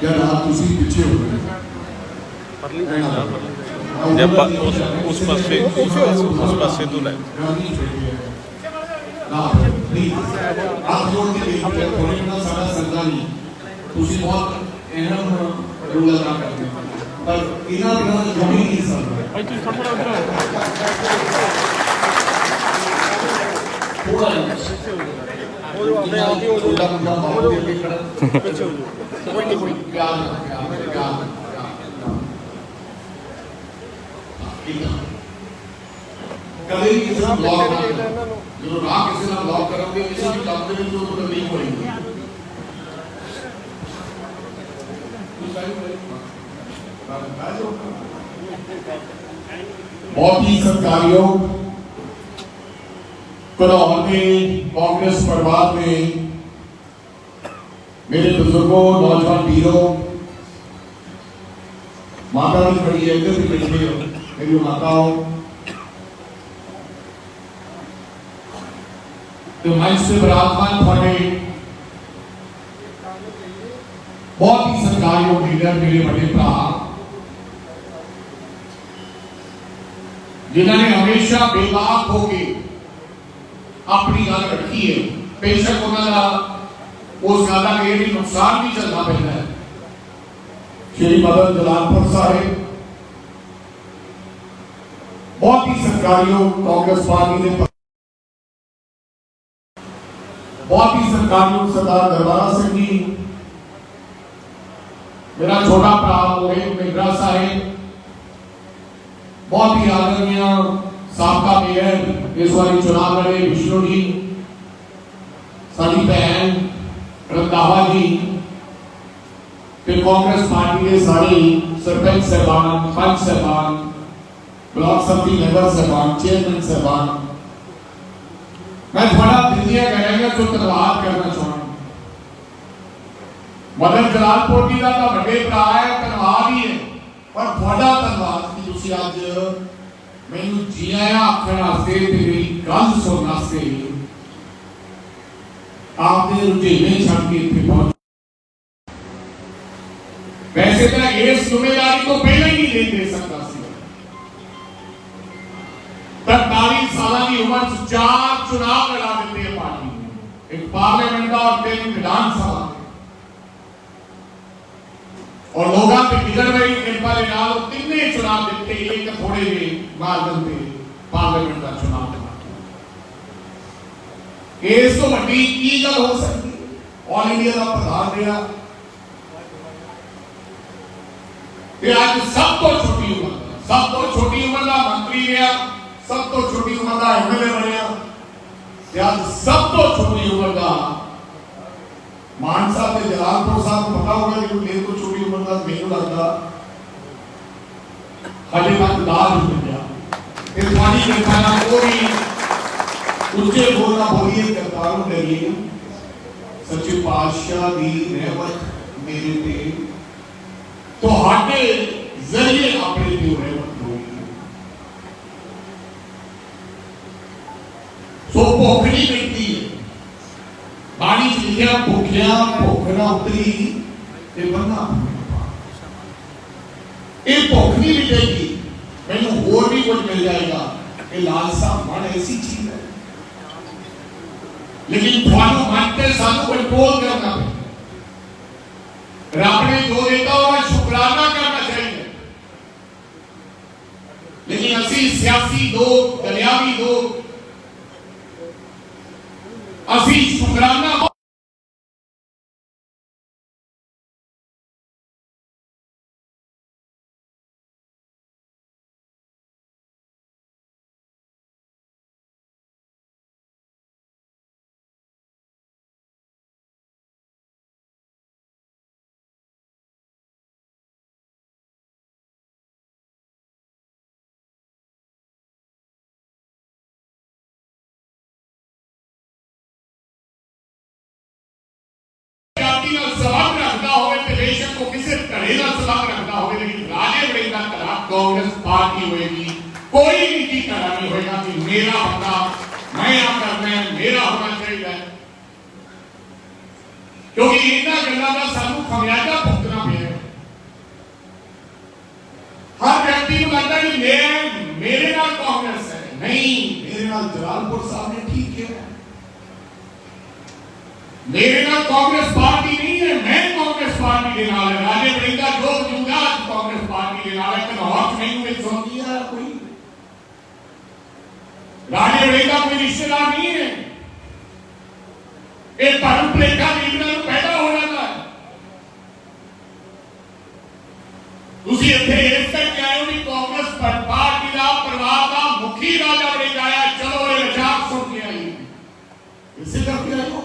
या रात तुसी पीछे हो गए जब उस पासे तो ले ना प्लीज आप जोड़ के देखिए थोड़े ना सारा सरदा नहीं तुसी बहुत अहम रोल अदा करते हैं पर इना बिना जमी नहीं सकता भाई तू थोड़ा उधर थोड़ा वो जो अपने आप ही वो जो बंदा बाहर के खड़ा पीछे हो कोई नहीं कोई प्यार कभी किसी ने ब्लॉक जो राह किसी ने ब्लॉक करोगे किसी भी काम में जो तो नहीं होएगी बहुत ही सत्कार्यों कलौर में कांग्रेस परिवार में मेरे बुजुर्गों नौजवान वीरों माता भी खड़ी है इधर भी बैठे मेरी माताओं तो मंच से विराजमान थोड़े बहुत ही सरकारी लीडर मेरे बड़े भरा जिन्होंने हमेशा बेबाक होके अपनी गल रखी है बेशक उन्होंने उस गल का ये नुकसान भी चलना पैदा है श्री मदन जलालपुर साहिब बहुत ही सरकारियों कांग्रेस पार्टी ने बहुत ही सरकारियों सरदार दरबारा सिंह जी मेरा छोटा भरा मोहित मिश्रा साहिब बहुत ही आदरणीय साबका मेयर इस बार चुनाव लड़े विष्णु जी साडी भैन रंधावा जी कांग्रेस पार्टी के सारे सरपंच साहबान पंच साहबान ब्लॉक समिति मेंबर साहबान चेयरमैन साहबान मैं थोड़ा दिलिया करेंगे जो धन्यवाद करना चाहूंगा मदन जलालपुर जी का बड़े भरा है धन्यवाद ही है पर थोड़ा धन्यवाद कि तुसी अज मैनू जी आया आखण वास्ते ते मेरी गल सुनने वास्ते आपने रुझेवे छड़ के इत्थे पहुंच वैसे तो इस जिम्मेदारी को पहले ही नहीं दे सकता सी 43 साल की उम्र 4 चुनाव लड़ा देते हैं पार्टी ने एक पार्लियामेंट का और 3 विधानसभा और लोगों पे बिगड़ गई कृपा के नाल तीनों चुनाव दिते एक थोड़े जे मार्गन पे पार्लियामेंट का चुनाव इस तो वड्डी की गल हो सकती ऑल इंडिया का प्रधान रहा आज सब तो छोटी उम्र का मंत्री रहा सब तो छोटी उम्र का एमएलए बनया आज सब तो छोटी उम्र का मान साहब ने जलालपुर साहब को पता होगा कि मेरे को छोटी उम्र का मेनू लगता हजे तक दाल नहीं मिल गया फिर पानी के खाना कोई उच्चे बोलना बोलिए करतारों करिए सच्चे पातशाह दी रहमत मेरे पे तो हाटे जरिए अपने पे रहमत होगी सो भुखनी मिटती है बाणी च लिखा भुखिया भुख ना उतरी ते बन्ना ये भुख नहीं मिटेगी मैनू होर भी कुछ मिल जाएगा ये लालसा मन ऐसी चीज है लेकिन थानू मन ते सानू कंट्रोल करना है रब ने जो देता हुआ शुक्राना करना चाहिए लेकिन असी सियासी लोग दरियावी लोग असी शुक्राना सबक रखता हो बेशक को किसी तरह का सबक रखता हो लेकिन राजे बड़ेगा तरह कांग्रेस पार्टी होगी कोई नीति तरह नहीं होगा कि मेरा बंदा मैं यहाँ करना है मेरा होना चाहिए क्योंकि इन्हां गल्लां दा सानू खमियाजा भुगतना पिया। हर व्यक्ति को लगता है कि मेरे नाल कांग्रेस है, नहीं, मेरे नाल जलालपुर साहब ने ठीक किया, मेरे नाल कांग्रेस पार्टी नहीं है, मैं कांग्रेस पार्टी के नाल है। राजे वड़िंगा जो मौजूदा कांग्रेस पार्टी के नाल है। घनौर नहीं मिल सकती है कोई, राजे वड़िंगा कोई रिश्तेदार नहीं है। एक धर्म प्लेखा लीडर पैदा हो जाता है। तुसी इत्थे इस करके आए हो कि कांग्रेस पार्टी का परिवार का मुखी राजा वड़िंगा आया, चलो ये विचार सुन के आई, इसे करके आए हो।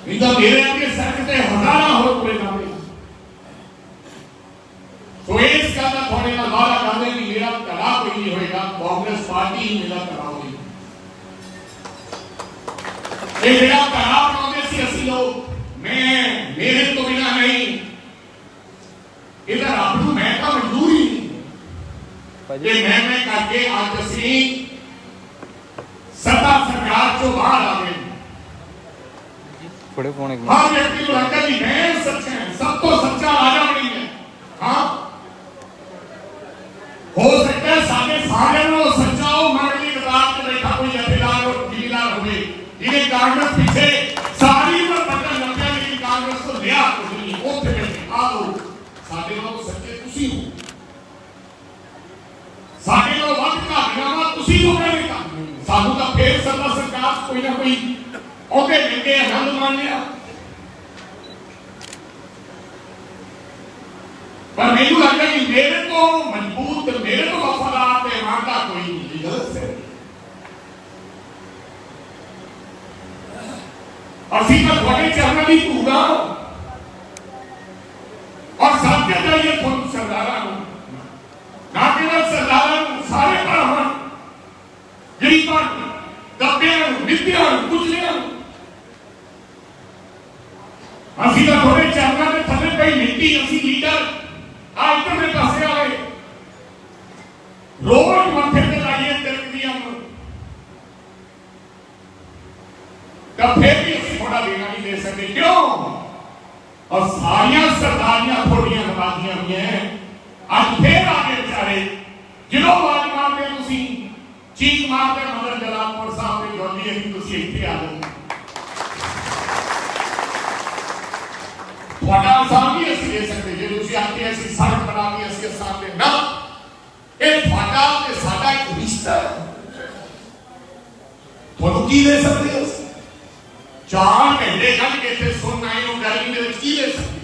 इधर मेरे आगे सकते हजारा हो पूरे नामे। तो इस का थोड़े ना वादा कर दे कि मेरा कड़ा कोई नहीं होएगा, कांग्रेस पार्टी ही मेरा कड़ा होगी। ये मेरा कड़ा बनाते सी असली लोग, मैं मेरे तो बिना नहीं, इधर आपको मैं का मजदूरी ये मैं करके आज असली सत्ता सरकार जो बाहर आ गए। बड़े फोन एक हर व्यक्ति को लगता है कि मैं सच है, सब तो सच्चा राजा बनी है। हाँ, हो सकता है सारे सारे लोग सच्चा हो, मंडली कतार में बैठा कोई जथेदार और जिम्मेदार हुए, इन्हें कांग्रेस पीछे सारी उम्र पकड़ लग गया, लेकिन कांग्रेस को लिया कुछ नहीं। वो थे आ लो सारे लोग सच्चे तुसी हो, सारे लोग वक्त का बिना तुसी हो गए का साधु का फेर सत्ता सरकार कोई ना कोई ओके मिलके आनंद मान लिया। पर मेरे को लगता है कि मेरे को मजबूत, मेरे को वफादार पे मानता कोई नहीं, गलत है। असी का थोड़े चरण भी पूरा और सबके चाहिए खुद सरदारा ना केवल सरदारा, सारे ब्राह्मण गरीबन दबियां नित्यां कुचलियां असी का थोड़े चरणों में थले पई नीति असी लीडर आज तक मेरे पास आए रोज मथे पे लाइए तिलक दिया तब फिर भी असी थोड़ा देना नहीं दे सकते। क्यों? और सारियां सरदारियां थोड़ियां नवाजियां हुई हैं। आज फिर आगे बेचारे जिलो बाज मारते तुसी चीख मारते मदर जलालपुर साहब ने जोड़ी है तुसी इत्थे आ जाओ। थोड़ा आसान नहीं असी दे सकते जे तुसी आके ऐसी सड़क बना दी असी सामने ना, ये थोड़ा ते साडा एक रिश्ता है। ਤੁਹਾਨੂੰ ਕੀ ਦੇ ਸਕਦੇ ਹੋ? 4 घंटे ਕੱਢ ਕੇ ਇੱਥੇ ਸੁਣਨ ਆਏ ਹੋ, ਗਰਮੀ ਦੇ ਵਿੱਚ ਕੀ ਦੇ ਸਕਦੇ?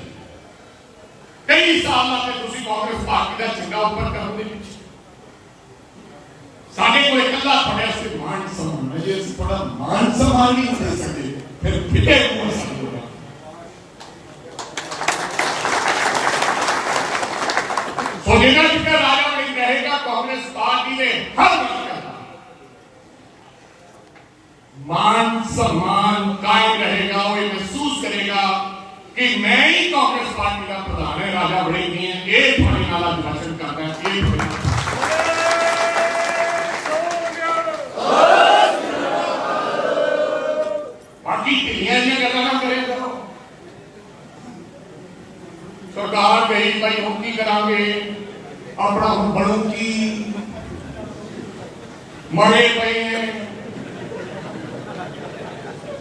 ਕਈ ਸਾਲਾਂ ਤੇ ਤੁਸੀਂ ਕਾਂਗਰਸ ਪਾਰਟੀ ਦਾ ਝੰਡਾ ਉੱਪਰ ਕਰਨ ਦੇ ਵਿੱਚ ਸਾਡੇ ਕੋਲ ਇਕੱਲਾ ਤੁਹਾਡੇ ਵਾਸਤੇ ਮਾਨ ਸਨਮਾਨ ਹੈ। ਜੇ ਅਸੀਂ ਥੋੜਾ ਮਾਨ ਸਨਮਾਨ ਨਹੀਂ ਦੇ ਸਕਦੇ ਫਿਰ ਫਿੱਟੇ ਹੋ ਸਕਦੇ ਹੋ। ਸੋ ਜਿਹੜਾ ਕਿ ਰਾਜਾ ਬਣੀ ਰਹੇਗਾ ਕਾਂਗਰਸ ਪਾਰਟੀ ਦੇ ਹਰ ਵਕਤ मान सम्मान कायम रहेगा। वो ये महसूस करेगा कि मैं ही कांग्रेस पार्टी का प्रधान है, राजा बड़े नहीं है। एक बड़े नाला भाषण करता है, एक बड़े बाकी क्लियर करना ना करेगा। सरकार गई भाई हम की करांगे अपना हम बड़ों की मरे गए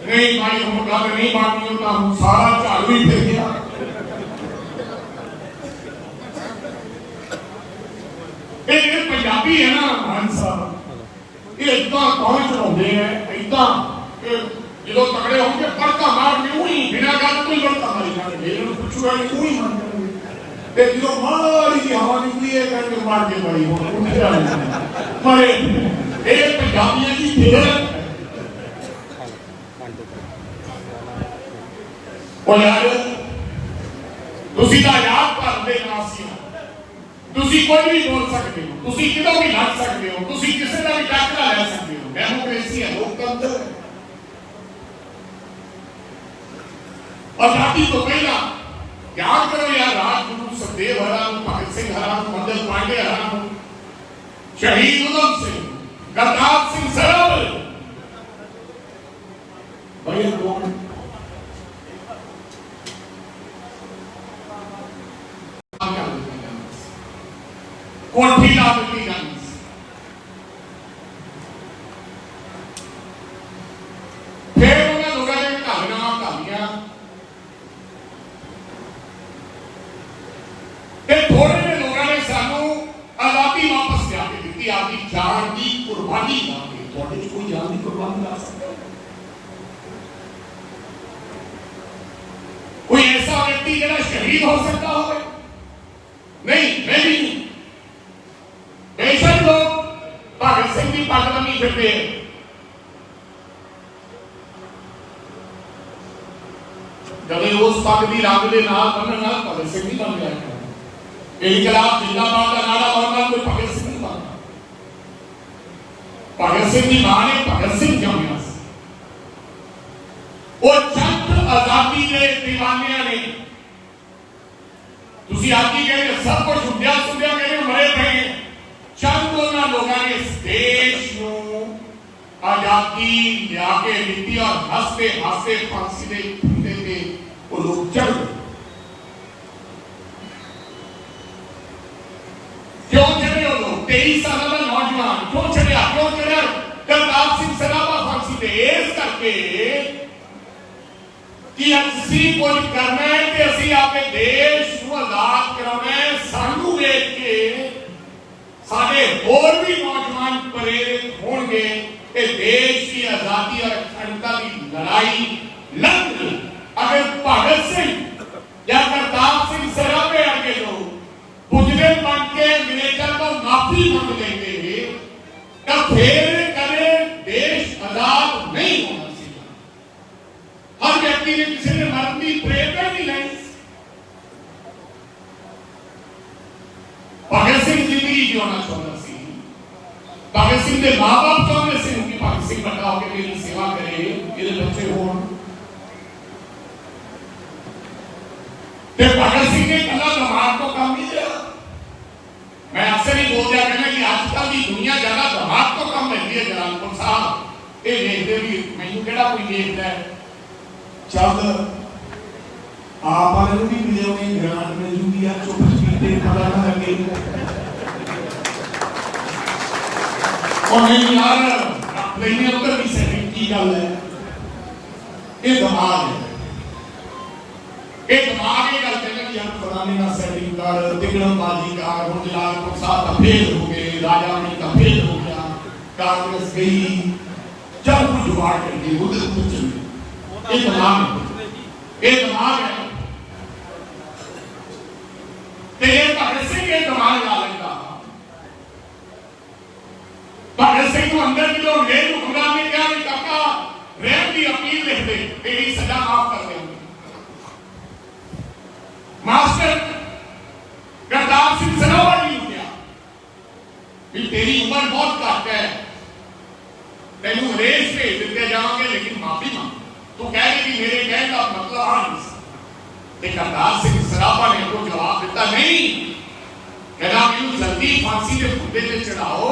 नहीं भाई हम गल नहीं माननी होता हम सारा झाड़ू ही फिर गया। ये पंजाबी है ना मान साहब, ये इतना कौन चलाते हैं इतना जो तगड़े होंगे बड़का मार के वही बिना गल कोई बड़का मारी जाने मेरे पूछूगा नहीं वही मान जाएंगे। जो मारी की हवा निकली है करके मार के भाई हो मरे। ये पंजाबियों की फिर और यार तुसी दा याद कर दे नासी तुसी कोई भी बोल सकते हो, तुसी किधर भी लड़ सकते हो, तुसी किसी का भी टक्कर ले सकते हो। डेमोक्रेसी है, लोकतंत्र है। आजादी तो पहला याद करो यार, राजगुरु सुखदेव हराम, भगत सिंह हराम, मंगल पांडे हराम, शहीद उधम सिंह, गद्दार सिंह सरावल भाई ये कौन कोठी ला दी जाती फिर उन्होंने लोगों ने घालियां घालियां थोड़े ने लोगों ने सानू आजादी वापस लिया के दी आपकी जान की कुर्बानी ला के थोड़े कोई जान की कुर्बानी ला सकता कोई ऐसा व्यक्ति जरा शहीद हो सकता हो नहीं मैं भी नहीं बेशक लोग भगत सिंह की पग बनी फिरते हैं जब उस पग की रंग के नाल बनना भगत सिंह नहीं बन गया इनकलाब जिंदाबाद का नारा मारना कोई भगत सिंह नहीं बनता भगत सिंह की मां ने भगत सिंह जमया वो चंद आजादी के दीवानिया ने तुसी आज ही कहते सब कुछ सुंदया सुंदया कहते मरे पे चंद उन्होंने लोगों ने इस देश को आजादी लिया के दी और हंसते हंसते फांसी दे फंदे पे वो लोग चढ़ गए क्यों चढ़े वो लोग 23 साल का नौजवान क्यों चढ़ा करतार सिंह सराभा फांसी पे इस करके कि असी कुछ करना है कि असी अपने देश को आजाद कराना है सानू देख के सारे और भी नौजवान प्रेरित होंगे कि देश की आजादी और अखंडता की लड़ाई लड़ अगर भगत सिंह या करतार सिंह सराभे आगे लोग बुजदिल बन के अंग्रेजों को माफी मांग लेंगे तो फिर कभी देश आजाद नहीं होना। हर व्यक्ति ने किसी ने मरण की प्रेरणा नहीं लाई भगत सिंह जिंदगी जीना चाहता सी भगत सिंह के मां बाप चाहते थे कि भगत सिंह बड़ा होकर मेरी सेवा करे मेरे बच्चे हो भगत सिंह ने कला दिमाग को काम नहीं दिया मैं अक्सर ही बोल दिया कहना कि आजकल की दुनिया ज्यादा दिमाग को कम लेती है जलालपुर साहब ये देखते भी मैनू केड़ा कोई देखता है चल आप भी मिले हुए ग्रांट मिल जूगी यार चुप चीते पता ना लगे और नहीं यार नहीं उधर भी सेटिंग की गल है ये दिमाग है ये दिमाग ये गल कहना कि यार फलाने ना सेटिंग कर तिगड़मबाजी का हुन जलालपुर साहब का फेल हो गए राजा ने का फेल हो गया कांग्रेस गई चल कुछ जुगाड़ करके उधर कुछ ये दिमाग है तेरे भगत सिंह के दिमाग ला लेगा भगत सिंह को अंदर की लोग रेल हुक्मरान ने कहा कि काका रेल की अपील लिख दे तेरी सजा माफ कर देंगे मास्टर करतार सिंह सराभा नहीं हो गया कि तेरी उम्र बहुत घट है तेनू रेस भेज दिते जाओगे लेकिन माफी मांग तू कह रही कि मेरे कहने का मतलब आ नहीं करतार सिंह सराभा ने को जवाब दिता नहीं कहना कि जल्दी फांसी के फुंदे पे चढ़ाओ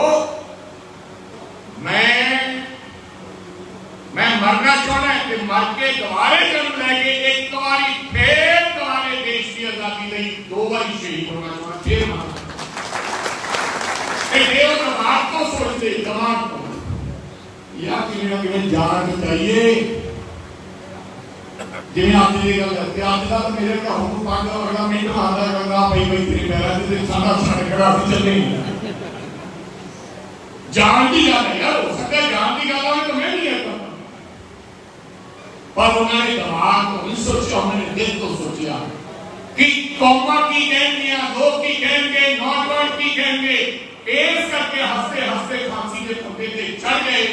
मैं मरना चाहना है कि मर के दोबारे जन्म लेके एक बारी फिर दोबारे देश की आजादी ਲਈ दो बारी शहीद होना चाहना फिर मरना दिमाग को सोचते दिमाग को या कि जान चाहिए जिवें आज की गल करते आज का मेरे घर को पांच वर्गा मिनट मारदा गंगा पई पई तेरे पैरां ते साडा छड़ खड़ा सी चले जान की गल है यार हो सकता है जान की गल है तो मैं नहीं है पर उन्होंने दिमाग को नहीं सोचा उन्होंने दिल को सोचा कि कौमा की कहेंगे लोग की कहेंगे नौजवान की कहेंगे इस करके हंसते हंसते फांसी के फंदे पे चढ़ गए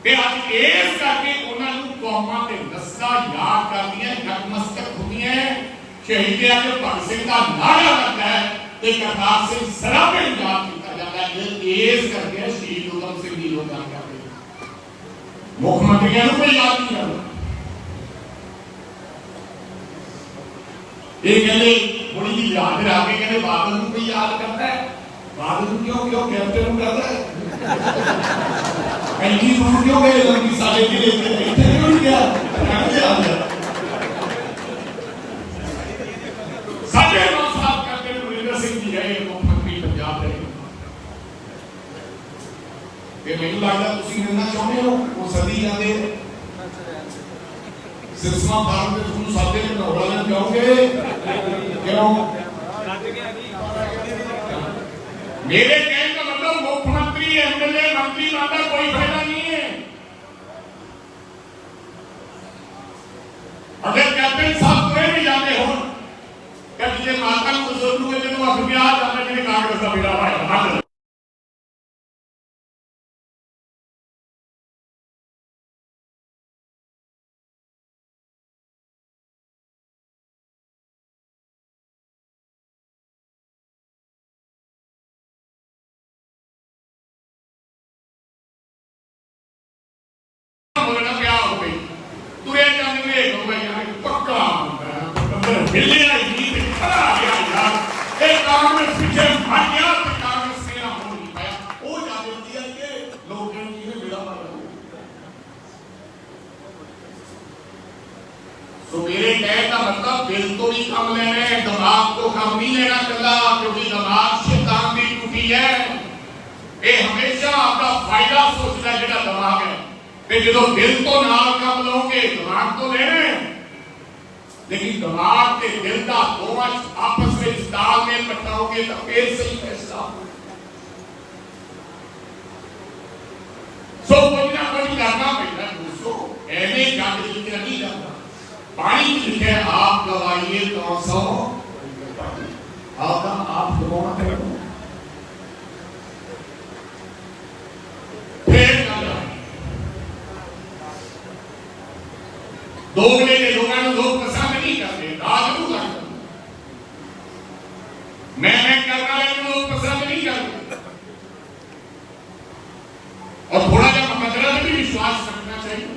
कि आज इस करके उन्होंने कौमा के नस्ला याद कर दिया नतमस्तक होती है शहीद आके भगत सिंह का नारा लगता है तो करतार सिंह सराभा याद किया जाता है इस करके शहीद उधम सिंह जी लोग याद करते मुख्यमंत्री को कोई याद नहीं करता ये कहते बड़ी जी याद रहा के कहते बादल को कोई याद करता है बादल क्यों क्यों कैप्टन करता है कहीं क्यों गए लंबी साले के लिए मैनू लगता तुसीं मिलना चाहुंदे हो वो सदी जाते सिरसमा फार्म पे तुहानूं सादे घनौर वाले जाओगे क्यों मेरे कहने का मतलब मुख्यमंत्री एमएलए मंत्री बनने का कोई फायदा नहीं है। अगर कैप्टन साहब तुरे भी जाते हो क्या तुझे माता को बुजुर्ग के जो अभियान जाना जिन्हें कांग्रेस का बिड़ा है बोलना क्या हो गई तुरे जाने में हो गई यार पक्का मिलने आई नहीं खड़ा गया यार एक कांग्रेस पीछे भाग गया तो कांग्रेस से ना हो नहीं पाया वो जाने दिया कि लोग ने बिड़ा मार तो मेरे कहने का मतलब दिल तो नहीं कम लेने दिमाग को कम नहीं लेना चला क्योंकि दिमाग शैतान की टूटी है ये हमेशा आपका फायदा सोचता है जेड़ा दिमाग है जो दिल तो नाल कम लोगे दिमाग तो लेने लेकिन दिमाग के दिल का दोवां आपस में तालमेल बैठाओगे तो फिर सही फैसला सो कोई ना कोई करना पड़ेगा दोस्तों ऐसे जग लिख नहीं जाता पानी लिखे आप गवाइए 900 आपका आप गवाना पड़ेगा फिर दोगले के लोगों को लोग पसंद नहीं करते राज को करते मैं करना है लोग पसंद नहीं करते और थोड़ा सा मतलब भी विश्वास रखना चाहिए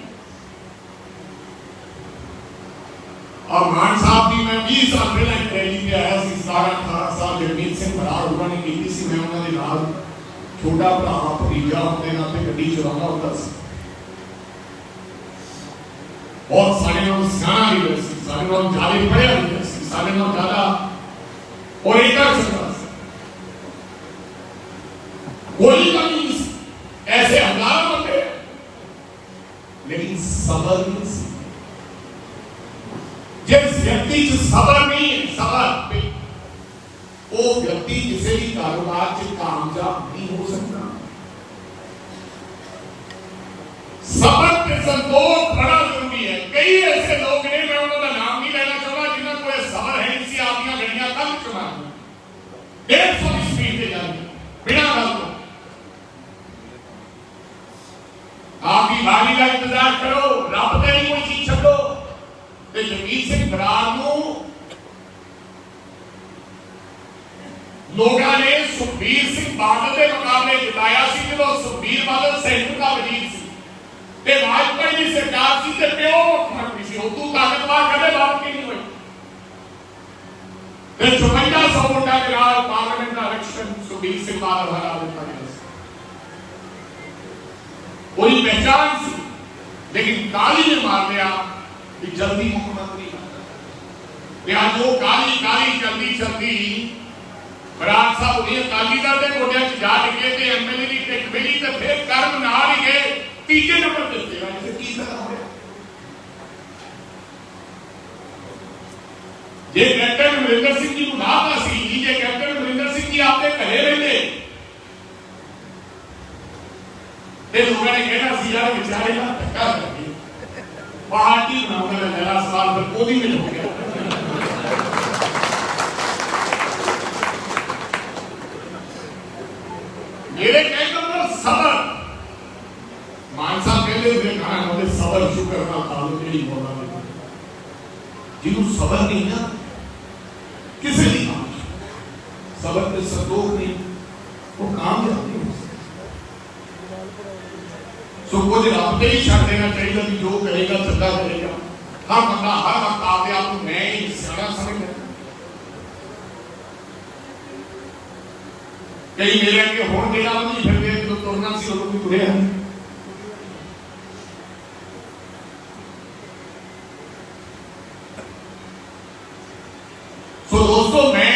और मान साहब की मैं 20 साल पहले रैली पे आया सी 17-18 साल जगमीत सिंह बराड़ उन्होंने की सी मैं उन्होंने नाल छोटा भरा भतीजा होने नाते गड्डी चलाना होता सी और सारे लोग सियाना लीडर सी सारे लोग ज्यादा पढ़िया लीडर सी सारे लोग ज्यादा और एक कर सकता कोई कमी ऐसे हजारों बंदे लेकिन सबर नहीं सी जिस व्यक्ति से सबर नहीं है सबर वो व्यक्ति किसी भी कारोबार से कामयाब नहीं हो सकता सबर पे संतोष बड़ा जरूरी है कई ऐसे लोग हैं मैं उनका नाम नहीं लेना चाहूंगा जिन्हें कोई सबर है इसी आपकी गड्डियां कम चुना 150 की स्पीड पे जाएंगे बिना गल तो आपकी बारी का इंतजार करो रब दे कोई चीज छो ते जगमीत सिंह बराड़ को लोगों ने सुखबीर सिंह बादल के मुकाबले जिताया सी जो सुखबीर बादल सेंटर का वजीर सी ते वाजपेयी की सरकार सी ते प्यो मुख्यमंत्री सी उतू ताकतवर कदे बात की नहीं हुई ते 5400 वोटां के नाल पार्लियामेंट का इलेक्शन सुखबीर सिंह बादल हरा दिता गया कोई पहचान सी लेकिन काली ने मार लिया कि जल्दी मुख्यमंत्री या जो काली काली जल्दी जल्दी बराड़ साहब उन्हें काली दल के गोडियां च जा टिके ते एमएलए की टिकट मिली ते फिर कर्म नाल ही गए तीजे नंबर पे थे ऐसे की तरह हो जे कैप्टन अमरिंदर सिंह जी को ना सी जे कैप्टन अमरिंदर सिंह जी आपने घरे रहते ते लोगों ने कहना सी यार बेचारे ना धक्का करके पार्टी बनाऊंगा मेरा सवाल पर कोई नहीं हो गया मेरे कहने का सबर मान साहब कहते हुए कहा हमारे सबर शुक्र का तालुक नहीं होना जिन्हों सबर नहीं ना किसी भी काम सबर के संतोष नहीं वो काम जाते हैं सो कुछ रब ही छड़ देना चाहिए कि जो करेगा चंगा करेगा हर बंदा हर वक्त आपके आप मैं ही सियाना समझ कई मेरे के होने देना नहीं फिर जो तुरना सी लोग भी तुरे हैं सो दोस्तों मैं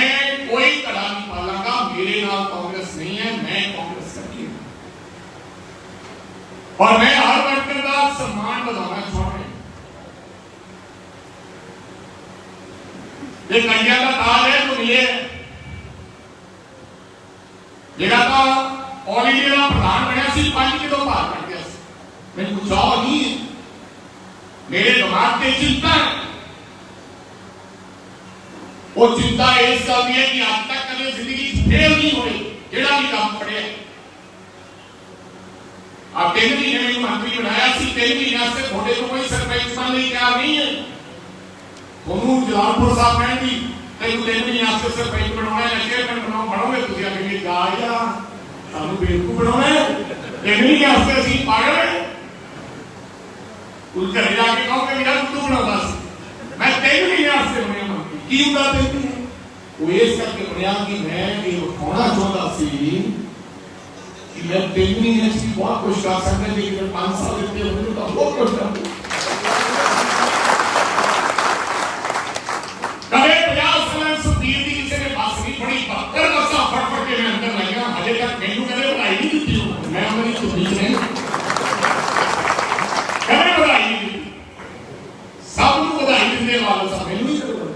कोई कड़ा नहीं पालांगा मेरे नाल कांग्रेस नहीं है मैं कांग्रेस करती हूं और मैं हर वर्कर का सम्मान बढ़ाना चाहता हूं। ये कन्या का ताज है तो ये जेड़ा तो ऑल इंडिया का प्रधान बनया सी 5 किलो भार कर गया। मैं कुछ और नहीं, मेरे दिमाग की चिंता है। वो चिंता इस गल की है कि आज तक कभी जिंदगी फेल नहीं हुई जेड़ा भी काम पड़े। आप 3 महीने में मंत्री बनाया सी, 3 महीने से थोड़े को कोई सरपंच बनने की तैयार नहीं है। दोनों जलालपुर साहब कहेंगी कई 3 महीने से सरपंच बनाना है, चेयरमैन बनोगे तुझे अभी गाया सानू बेवकूफ बनाना है। 3 महीने से ਅਸੀਂ पागल है। उस घर जाके कहोगे मेरा तू बनाता सी, मैं 3 महीने से बनया मंत्री की उड़ा देती है। वो इस करके बनया कि मैं ये दिखाना चाहता सी कि मैं 3 महीने से बहुत कुछ कर सकता हूं, लेकिन 5 साल देते हुए तो बहुत कुछ कर कभी 50 साल सुधीर की किसी ने बात नहीं पड़ी। 72 वर्षा फट के मैं अंदर लगा, हजे तक मैनू कदे बढ़ाई नहीं दी। मैं मेरी सुधीर ने कदे बढ़ाई नहीं, सब को बढ़ाई देने वाला सब मैनू ही करो।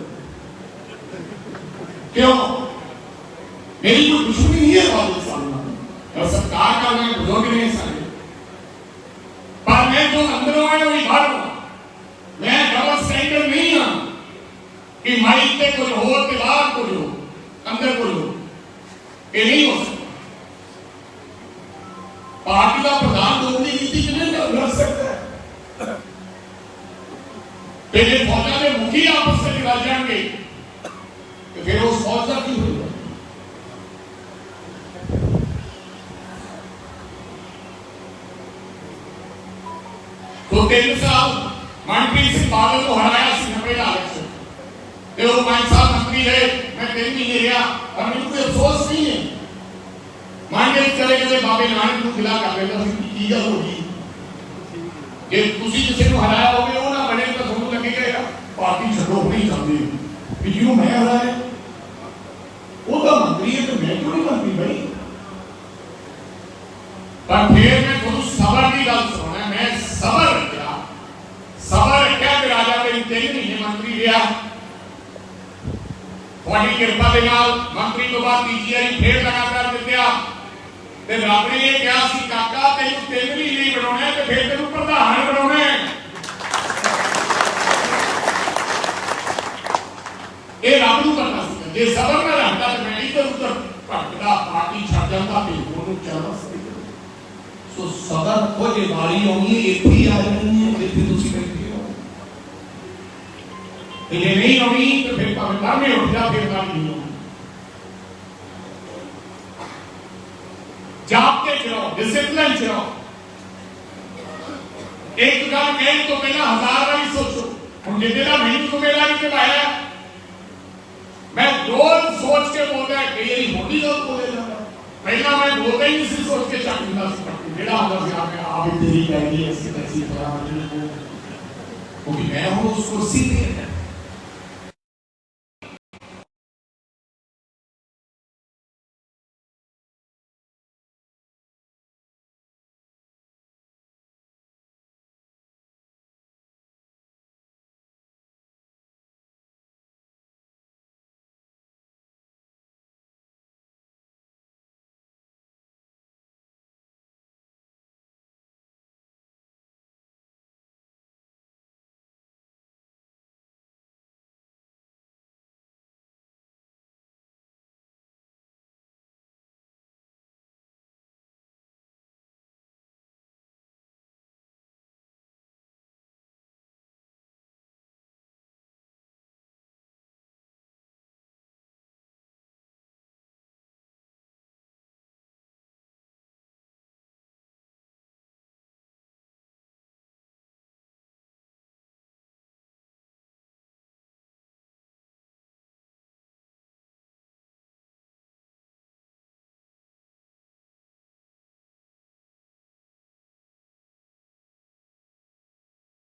क्यों? मेरी कोई दुश्मनी नहीं है वाले सामने और सरकार का मैं बुजुर्ग नहीं सारे, पर मैं जो अंदरों है वही बाहर हूं। मैं डबल स्टैंडर्ड नहीं हूं कि माइक पे कुछ हो के बाहर कुछ हो अंदर कुछ हो, ये नहीं हो सकता। पार्टी का प्रधान दोगली नीति के लिए लड़ सकता है। पहले फौजा में मुखी आपस में लड़ जाएंगे तो फिर उस फौजा की होगा। तो 3 साल मनप्रीत सिंह बादल को हराया सी 90 इलेक्शन, वो 5 साल मंत्री रहे, मैं 3 महीने रहा और मुझे कोई अफसोस नहीं है। मान के चले गए बाबे नानक को खिला कर लेता की गल होगी जे तुसी किसी को हराया होगे वो ना बने तो ਤੁਹਾਨੂੰ लगेगा पार्टी छड़ो नहीं चाहती कि क्यों मैं हराया, वो तो मंत्री है तो मैं क्यों नहीं मंत्री भाई। पर फिर मैं ਤੁਹਾਨੂੰ सबर की गल सुना, मैं सबर रखा कि राजा मेरी 3 महीने मंत्री रहा। थोड़ी कृपा के नाल मंत्री तो बाद तीजी बारी फिर लगातार जितया ते रब ने ये कहा सी काका तेनू 3 महीने बनाना है तो फिर तेनू प्रधान बनाना है। ये रब नूं करना सी, जे सबर ना रखता तो मैं इधर उधर भटकदा पार्टी छड़ जांदा ते ओनू चलदा सी। सो सबर को जे वारी आउणी इत्थे ही आ जानी है, इत्थे तुसीं बैठे हो। ये नहीं आउणी तो फिर भावें घर में उठ जा, फिर नहीं होनी। जाप के चलो, डिसिप्लिन चलो। एक गल कहने तो पहला 1000 बारी सोचो। हम जितना भी को मेला नहीं चलाया, मैं रोज सोच के बोलता है कि ये होनी गल बोले जाता। पहला मैं बोलता ही नहीं सोच के चाहता सी जेड़ा होता सी आप आप तेरी कहेगी ऐसी तैसी तरह वो भी मैं हूं उस कुर्सी पे।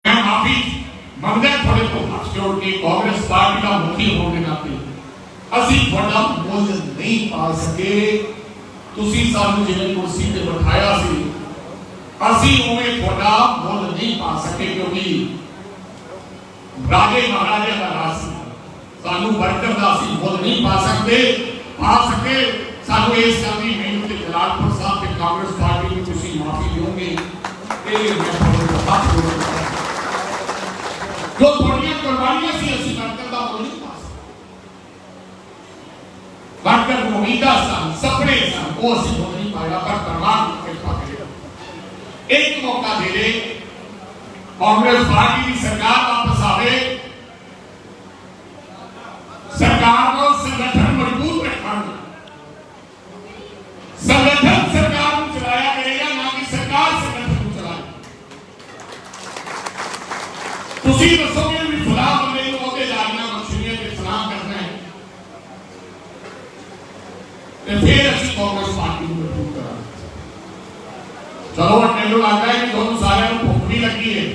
माफी मंगदा थोड़े को हाथ जोड़ के कांग्रेस पार्टी का मुखी होने के नाते ਅਸੀਂ ਤੁਹਾਡਾ ਮੁੱਲ नहीं पा सके। तुसी सानू जिवें कुर्सी ते बिठाया सी ਅਸੀਂ ਉਵੇਂ ਤੁਹਾਡਾ ਮੁੱਲ ਨਹੀਂ ਪਾ ਸਕੇ ਕਿਉਂਕਿ ਰਾਜੇ ਮਹਾਰਾਜੇ ਦਾ ਰਾਜ ਸੀ। ਸਾਨੂੰ ਵਰਕਰ ਦਾ ਅਸੀਂ ਮੁੱਲ ਨਹੀਂ ਪਾ ਸਕੇ ਸਾਨੂੰ ਇਸ ਗੱਲ ਦੀ ਮੈਨੂੰ ਤੇ ਜਲਾਲਪੁਰ ਸਾਹਿਬ ਤੇ ਕਾਂਗਰਸ ਪਾਰਟੀ ਨੂੰ ਤੁਸੀਂ ਮਾਫੀ ਦਿਓਗੇ। ਇਹ ਮੈਂ ਤੁਹਾਨੂੰ ਹੱਥ ਜੋੜਦਾ ਜੋ ਤੁਹਾਡੀਆਂ ਕੁਰਬਾਨੀਆਂ ਸੀ ਅਸੀਂ ਵਰਕਰ ਦਾ ਮੁੱਲ ਨਹੀਂ ਪਾ ਸਕੇ। ਵਰਕਰ ਨੂੰ ਉਮੀਦਾਂ ਸਨ, ਸੁਪਨੇ ਸਨ, ਉਹ ਅਸੀਂ ਮੁੱਲ ਨਹੀਂ ਪਾਇਆ। ਪਰ ਪਰਮਾਤਮਾ ਕਿਰਪਾ ਕਰੇ ਇੱਕ ਮੌਕਾ ਦੇ ਦੇ ਕਾਂਗਰਸ ਪਾਰਟੀ ਦੀ ਸਰਕਾਰ ਵਾਪਸ ਆਵੇ, सरकार को संगठन मजबूत रखना, संगठन सरकार को चलाया करेगा, ना कि सरकार संगठन को चलाए। तुसी दसोगे भी फला बंदे को ओदे जानियां बख्शनियां ते सलाम करना है ते फिर ਅਸੀਂ ਕਾਂਗਰਸ ਪਾर्टी ਨੂੰ ਮਜ਼ਬੂਤ ਕਰਾਂਗੇ। ਚਲੋ ਮੈਨੂੰ ਲੱਗਦਾ ਹੈ ਕਿ ਤੁਹਾਨੂੰ ਸਾਰਿਆਂ ਨੂੰ ਭੁੱਖ ਵੀ ਲੱਗੀ ਹੈ,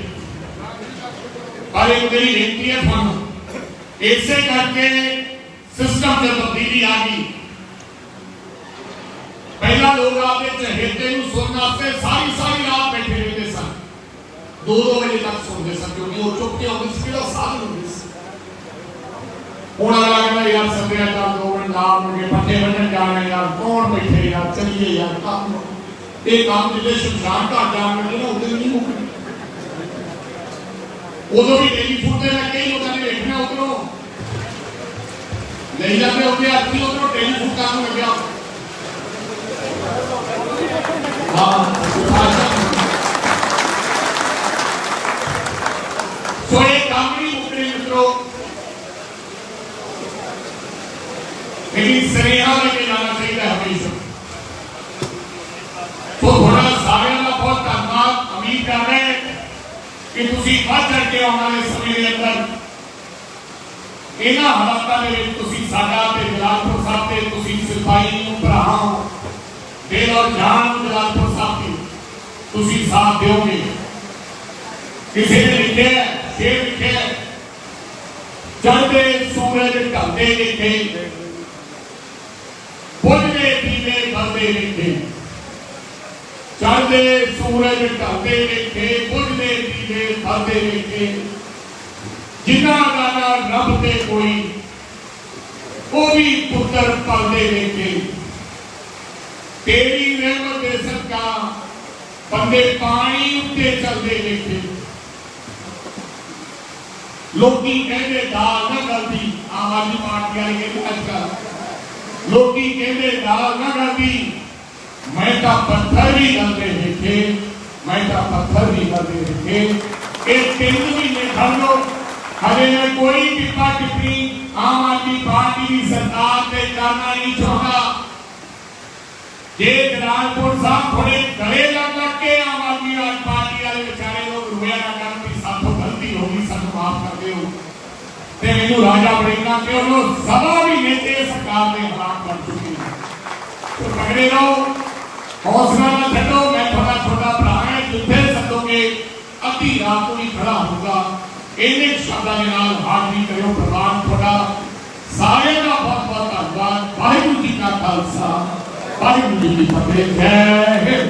ਪਰ ਇੱਕ ਮੇਰੀ ਬੇਨਤੀ ਹੈ ਤੁਹਾਨੂੰ, ਇਸੇ ਕਰਕੇ सिस्टम में तब्दीली आ गई। पहला लोग आपके चहेते सुनने वास्ते सारी रात बैठे रहते सन, 2-2 बजे तक सुनते सन क्योंकि वो चुप के होते थे, साधन होते थे। हूँ अगला कहना यार सभ्याचार 2 मिनट लाभ होंगे, पट्टे बन जाने यार, कौन बैठे यार, चलिए यार काम ये काम जिले शमशान घाट जाने ना उधर नहीं मुकने। उदो भी डेली फूटते लगे कई लोगों ने देखना उधरों नहीं जाते होते आदमी उधरों डेली फूट काम लग गया। सो ये काम नहीं मुकने मित्रों, लेकिन सरेहा लेके जाना चाहिए हमेशा। तो थोड़ा सारे का बहुत धन्यवाद, उम्मीद कर रहे हैं कि तुसी बढ़ चढ़ के आने समय के अंदर इन्हां हालातां दे विच तुसी साडा ते जलालपुर साहब ते तुसी सिपाही नूं भरावां दिल और जान नूं जलालपुर साहब दी तुसी साथ दिओगे। किसी ने लिखिया शेर लिखिया, चढ़दे सूरज ढलदे लिखे, बुझदे दीवे बलदे लिखे, चढ़दे सूरज ढलदे लिखे, बुझदे दीवे बलदे लिखे, जिन्ना गाना रब दे कोई वो भी पुत्र पलदे लिखे, तेरी रहमत दे सदका बंदे पानी उत्ते चलदे लिखे। लोकी कहते दाल ना गलती, आम आदमी पार्टी वाले कहते आजकल लोकी कहते दाल ना गलती, मैं तो पत्थर भी गलते लिखे, मैं तो पत्थर भी गलते लिखे। एक 3 महीने खड़ लो, हजे मैं कोई टिप्पा टिप्पणी आम आदमी पार्टी की सरकार से करना नहीं चाहता। ये जलालपुर साहब थोड़े गले लग के आम आदमी पार्टी वाले बेचारे लोग रोया ना कर साथों गलती होगी, सानू माफ कर दिओ ते मैनू राजा बड़ेगा कि उन्हों सभा भी नेते सरकार के हालात बन चुकी है। तो पकड़े रहो, हौसला ना छो, मैं थोड़ा छोटा भरा है, जिथे सदोगे अद्धी रात को ही खड़ा होगा। इन्हें शब्दों के नाल हाज़री करो। प्रधान थोड़ा सारे का बहुत बहुत धन्यवाद। वाहिगुरू जी का खालसा, वाहिगुरू जी की फतेह। जय हिंद।